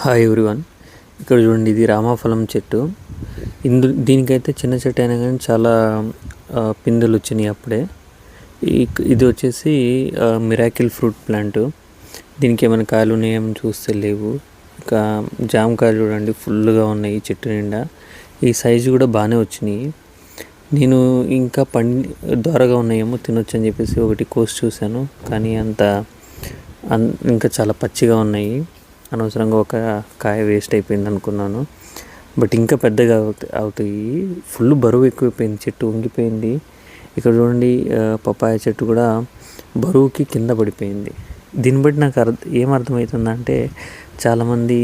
Hi everyone. ఇక్కడ చూడండి, ఇది రామాఫలం చెట్టు. దీనికైతే చిన్న చెట్టు అయినా కానీ చాలా పిందెలు వచ్చినాయి అప్పుడే. ఇది వచ్చేసి మిరాకిల్ ఫ్రూట్ ప్లాంట్. దీనికి ఏమైనా కాయలు ఉన్నాయేమో చూస్తే లేవు. ఇంకా జామకాయలు చూడండి ఫుల్గా ఉన్నాయి ఈ చెట్టు నిండా. ఈ సైజు కూడా బాగానే వచ్చినాయి. నేను ఇంకా ద్వారగా ఉన్నాయేమో తినొచ్చు అని చెప్పేసి ఒకటి కోసి చూశాను, కానీ ఇంకా చాలా పచ్చిగా ఉన్నాయి. అనవసరంగా ఒక కాయ వేస్ట్ అయిపోయింది అనుకున్నాను. బట్ ఇంకా పెద్దగా అవుతాయి. ఫుల్ బరువు ఎక్కువైపోయింది, చెట్టు వంగిపోయింది. ఇక్కడ చూడండి, పపాయ చెట్టు కూడా బరువుకి కింద పడిపోయింది. దీన్ని బట్టి నాకు ఏమర్థమవుతుందంటే, చాలామంది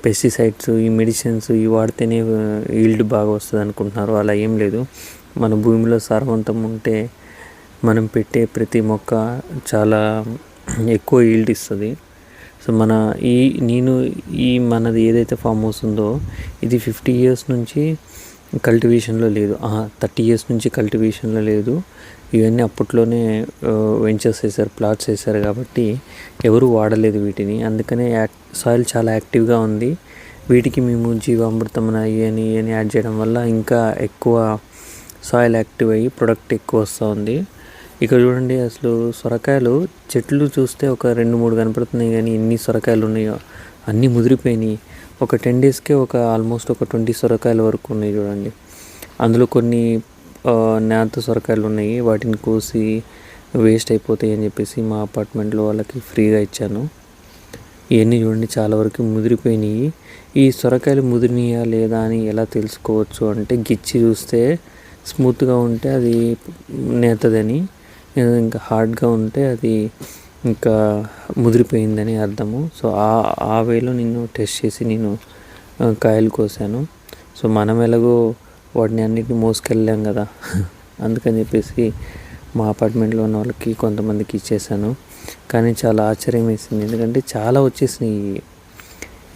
పెస్టిసైడ్స్, ఈ మెడిసిన్స్ ఇవి వాడితేనే ఈల్డ్ బాగా వస్తుంది అనుకుంటున్నారు. అలా ఏం లేదు. మన భూమిలో సారవంతం ఉంటే మనం పెట్టే ప్రతి మొక్క చాలా ఎక్కువ ఈల్డ్ ఇస్తుంది. సో మనది ఏదైతే ఫామ్ హౌస్ ఉందో ఇది 50 years నుంచి కల్టివేషన్లో లేదు, 30 years నుంచి కల్టివేషన్లో లేదు. ఇవన్నీ అప్పట్లోనే వెంచర్స్ వేశారు, ప్లాట్స్ వేశారు కాబట్టి ఎవరు వాడలేదు వీటిని. అందుకనే సాయిల్ చాలా యాక్టివ్గా ఉంది. వీటికి మేము జీవామృతం ఇవన్నీ యాడ్ చేయడం వల్ల ఇంకా ఎక్కువ సాయిల్ యాక్టివ్ అయ్యి ప్రొడక్ట్ ఎక్కువ వస్తూ ఉంది. ఇక్కడ చూడండి, అసలు సొరకాయలు చెట్లు చూస్తే ఒక 2-3 కనపడుతున్నాయి, కానీ ఎన్ని సొరకాయలు ఉన్నాయో అన్నీ ముదిరిపోయినాయి. ఒక 10 daysకే ఆల్మోస్ట్ ఒక 20 సొరకాయల వరకు ఉన్నాయి చూడండి. అందులో కొన్ని నేత సొరకాయలు ఉన్నాయి, వాటిని కోసి వేస్ట్ అయిపోతాయి అని చెప్పేసి మా అపార్ట్మెంట్లో వాళ్ళకి ఫ్రీగా ఇచ్చాను. ఇవన్నీ చూడండి చాలా వరకు ముదిరిపోయినాయి. ఈ సొరకాయలు ముదిరినాయా లేదా అని ఎలా తెలుసుకోవచ్చు అంటే, గిచ్చి చూస్తే స్మూత్గా ఉంటే అది నేతదని, ఇంకా హార్డ్గా ఉంటే అది ఇంకా ముదిరిపోయిందని అర్థము. సో ఆ వేలో నేను టెస్ట్ చేసి నేను కాయలు కోసాను. సో మనం ఎలాగో వాటిని అన్నిటిని మోసుకెళ్ళాం కదా, అందుకని చెప్పేసి మా అపార్ట్మెంట్లో ఉన్న వాళ్ళకి కొంతమందికి ఇచ్చేసాను. కానీ చాలా ఆశ్చర్యం వేసింది, ఎందుకంటే చాలా వచ్చేసినాయి.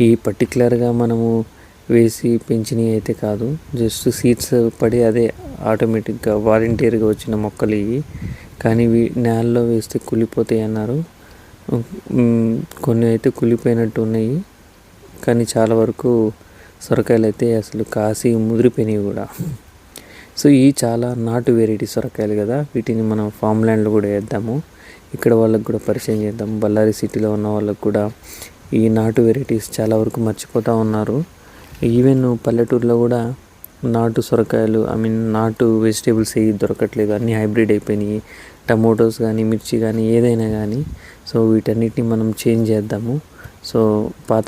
ఈ పర్టికులర్గా మనము వేసి పెంచినవి అయితే కాదు, జస్ట్ సీడ్స్ పడి అదే ఆటోమేటిక్గా వాలంటీర్గా వచ్చిన మొక్కలు ఇవి. కానీ నేలలో వేస్తే కుళ్ళిపోతాయి అన్నారు. కొన్ని అయితే కుళ్ళిపోయినట్టు ఉన్నాయి, కానీ చాలా వరకు సొరకాయలు అయితే అసలు కాసి ముదిరిపోయినాయి కూడా. సో ఇవి చాలా నాటు వెరైటీ సొరకాయలు కదా, వీటిని మనం ఫామ్ ల్యాండ్లో కూడా వేద్దాము. ఇక్కడ వాళ్ళకి కూడా పరిచయం చేద్దాం. బళ్ళారి సిటీలో ఉన్న వాళ్ళకు కూడా ఈ నాటు వెరైటీస్ చాలా వరకు మర్చిపోతూ ఉన్నారు. ఈవెన్ పల్లెటూరులో కూడా నాటు సొరకాయలు, నాటు వెజిటేబుల్స్ ఏవి దొరకట్లేదు, అన్నీ హైబ్రిడ్ అయిపోయినాయి. టమోటోస్ కానీ, మిర్చి కానీ, ఏదైనా కానీ. సో వీటన్నిటిని మనం చేంజ్ చేద్దాము. సో పాత